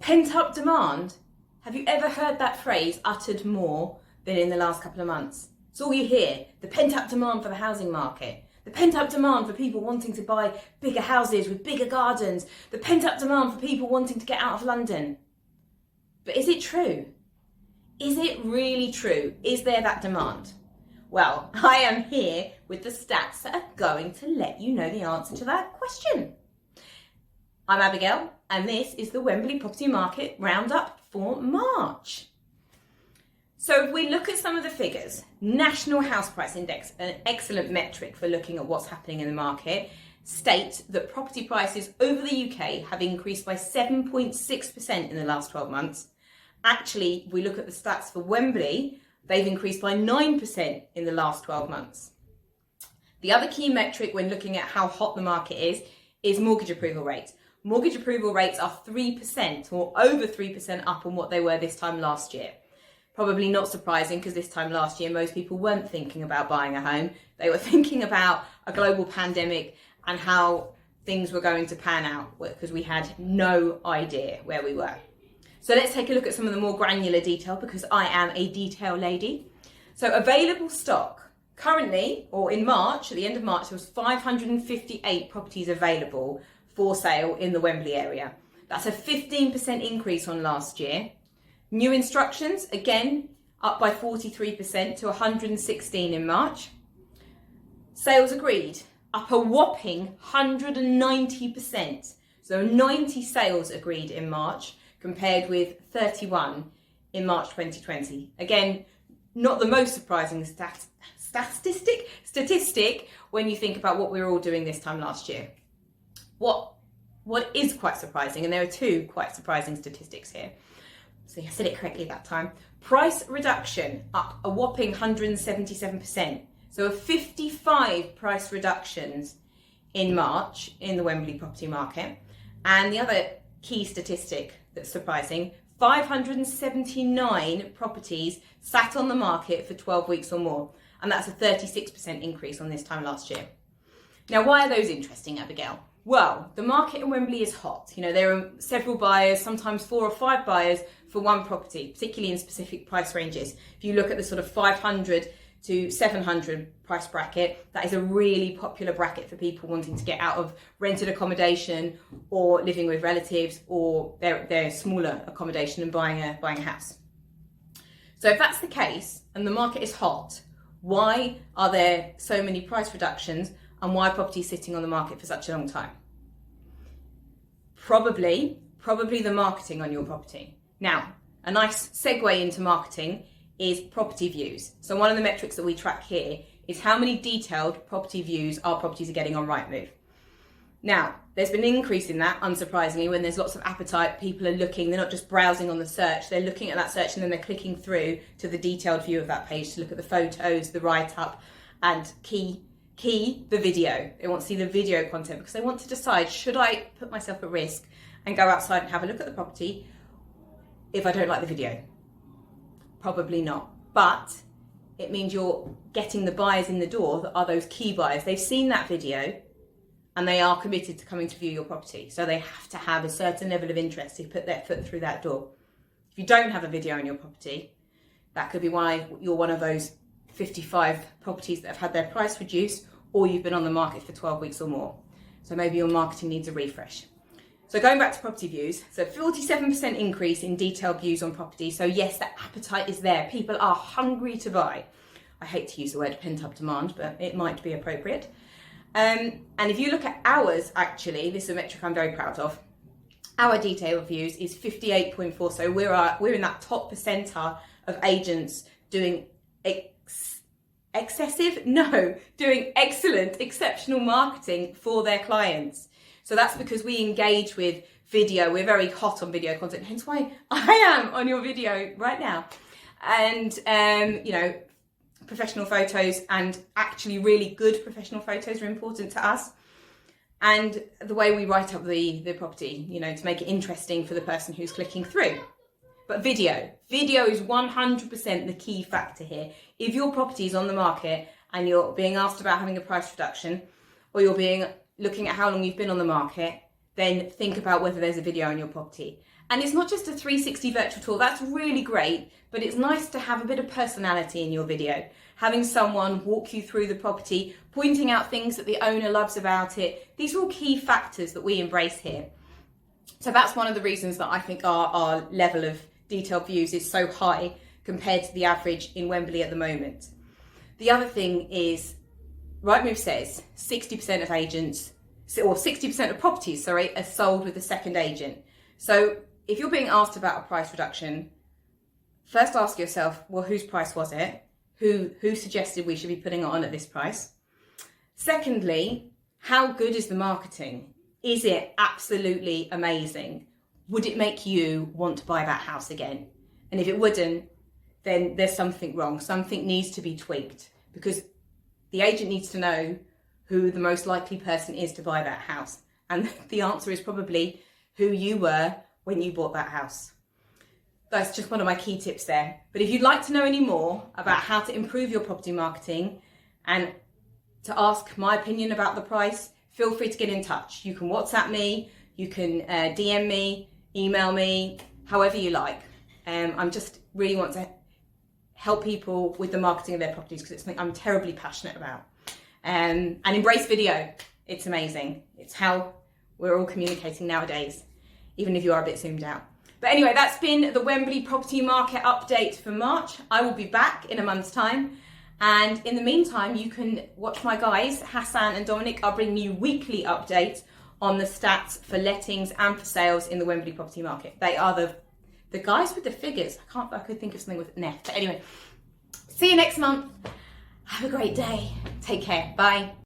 Pent-up demand. Have you ever heard that phrase uttered more than in the last couple of months? It's all you hear. The pent-up demand for the housing market. The pent-up demand for people wanting to buy bigger houses with bigger gardens. The pent-up demand for people wanting to get out of London. But is it true? Is it really true? Is there that demand? Well, I am here with the stats that are going to let you know the answer to that question. I'm Abigail, and this is the Wembley Property Market Roundup for March. So if we look at some of the figures, National House Price Index, an excellent metric for looking at what's happening in the market, state that property prices over the UK have increased by 7.6% in the last 12 months. Actually, if we look at the stats for Wembley, they've increased by 9% in the last 12 months. The other key metric when looking at how hot the market is mortgage approval rates. Mortgage approval rates are 3% or over 3% up on what they were this time last year. Probably not surprising because this time last year, most people weren't thinking about buying a home. They were thinking about a global pandemic and how things were going to pan out because we had no idea where we were. So let's take a look at some of the more granular detail because I am a detail lady. So available stock. Currently, or in March, at the end of March, there was 558 properties available for sale in the Wembley area. That's a 15% increase on last year. New instructions, again, up by 43% to 116 in March. Sales agreed, up a whopping 190%. So 90 sales agreed in March, compared with 31 in March 2020. Again, not the most surprising statistic when you think about what we were all doing this time last year. What is quite surprising, and there are two quite surprising statistics here. So I said it correctly that time. Price reduction up a whopping 177%. So 55 price reductions in March in the Wembley property market. And the other key statistic that's surprising, 579 properties sat on the market for 12 weeks or more. And that's a 36% increase on this time last year. Now, why are those interesting, Abigail? Well, the market in Wembley is hot. You know, there are several buyers, sometimes 4 or 5 buyers for one property, particularly in specific price ranges. If you look at the sort of 500 to 700 price bracket, that is a really popular bracket for people wanting to get out of rented accommodation or living with relatives or their smaller accommodation and buying a house. So if that's the case and the market is hot, why are there so many price reductions and why are properties sitting on the market for such a long time? Probably the marketing on your property. Now, a nice segue into marketing is property views. So one of the metrics that we track here is how many detailed property views our properties are getting on Rightmove. Now, there's been an increase in that, unsurprisingly, when there's lots of appetite, people are looking, they're not just browsing on the search, they're looking at that search and then they're clicking through to the detailed view of that page to look at the photos, the write-up, and key, the video. They want to see the video content because they want to decide, should I put myself at risk and go outside and have a look at the property if I don't like the video? Probably not. But it means you're getting the buyers in the door that are those key buyers. They've seen that video and they are committed to coming to view your property. So they have to have a certain level of interest to put their foot through that door. If you don't have a video on your property, that could be why you're one of those 55 properties that have had their price reduced, or you've been on the market for 12 weeks or more. So maybe your marketing needs a refresh. So going back to property views, so 47% increase in detailed views on property. So yes, that appetite is there. People are hungry to buy. I hate to use the word pent-up demand, but it might be appropriate. And if you look at ours, actually, this is a metric I'm very proud of. Our detailed views is 58.4. So we're in that top percentile of agents doing doing excellent, exceptional marketing for their clients. So that's because we engage with video. We're very hot on video content, hence why I am on your video right now. And, professional photos and actually really good professional photos are important to us. And the way we write up the property, to make it interesting for the person who's clicking through. But video is 100% the key factor here. If your property is on the market and you're being asked about having a price reduction, or you're looking at how long you've been on the market, then think about whether there's a video on your property. And it's not just a 360 virtual tour, that's really great, but it's nice to have a bit of personality in your video. Having someone walk you through the property, pointing out things that the owner loves about it. These are all key factors that we embrace here. So that's one of the reasons that I think our level of detailed views is so high compared to the average in Wembley at the moment. The other thing is, Rightmove says 60% of agents, or 60% of properties, are sold with a second agent. So if you're being asked about a price reduction, first ask yourself, well, whose price was it? Who suggested we should be putting it on at this price? Secondly, how good is the marketing? Is it absolutely amazing? Would it make you want to buy that house again? And if it wouldn't, then there's something wrong. Something needs to be tweaked, because the agent needs to know who the most likely person is to buy that house. And the answer is probably who you were when you bought that house. That's just one of my key tips there. But if you'd like to know any more about how to improve your property marketing and to ask my opinion about the price, feel free to get in touch. You can WhatsApp me, you can DM me, email me, however you like. I'm just really want to help people with the marketing of their properties, because it's something I'm terribly passionate about. And embrace video. It's amazing. It's how we're all communicating nowadays, even if you are a bit zoomed out. But anyway, that's been the Wembley property market update for March. I will be back in a month's time. And in the meantime, you can watch my guys, Hassan and Dominic, are bringing you weekly updates on the stats for lettings and for sales in the Wembley property market. They are the guys with the figures. I could think of something with an F. But anyway, see you next month. Have a great day. Take care. Bye.